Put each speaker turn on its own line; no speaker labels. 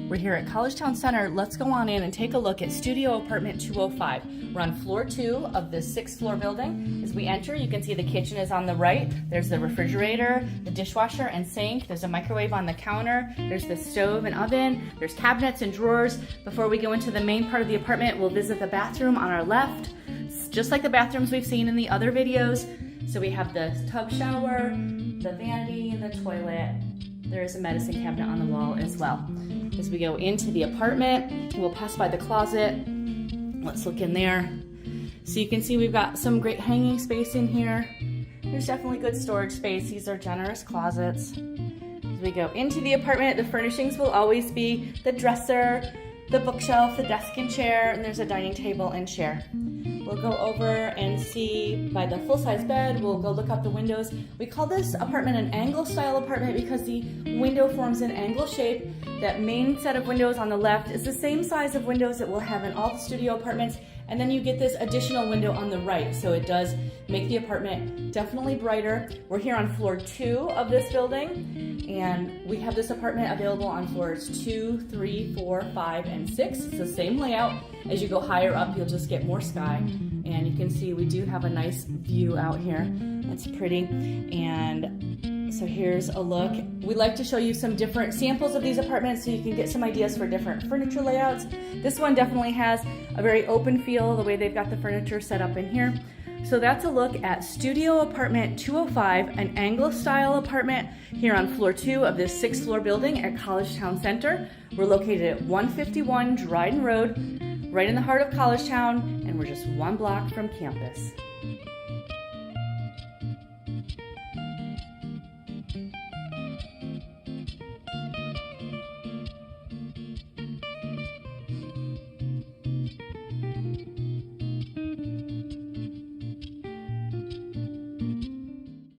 We're here at Collegetown Center. Let's go on in and take a look at studio apartment 205. We're on floor 2 of the 6th floor building. As we enter, you can see the kitchen is on the right. There's the refrigerator, the dishwasher and sink. There's a microwave on the counter. There's the stove and oven. There's cabinets and drawers. Before we go into the main part of the apartment, we'll visit the bathroom on our left. It's just like the bathrooms we've seen in the other videos. So we have the tub shower, the vanity, and the toilet. There's a medicine cabinet on the wall as well. As we go into the apartment, we'll pass by the closet. Let's look in there. So you can see we've got some great hanging space in here. There's definitely good storage space. These are generous closets. As we go into the apartment, the furnishings will always be the dresser, the bookshelf, the desk and chair, and there's a dining table and chair. We'll go over and see by the full-size bed. We'll go look out the windows. We call this apartment an angle style apartment because the window forms an angle shape. That main set of windows on the left is the same size of windows that we'll have in all the studio apartments. And then you get this additional window on the right. So it does make the apartment definitely brighter. We're here on floor 2 of this building. And we have this apartment available on floors 2, 3, 4, 5, and 6. It's the same layout. As you go higher up, you'll just get more sky. And you can see we do have a nice view out here. That's pretty. And so here's a look. We like to show you some different samples of these apartments so you can get some ideas for different furniture layouts. This one definitely has a very open feel, the way they've got the furniture set up in here. So that's a look at studio apartment 205, an Anglo style apartment here on floor 2 of this 6th floor building at Collegetown Center. We're located at 151 Dryden Road, right in the heart of Collegetown, and we're just 1 block from campus.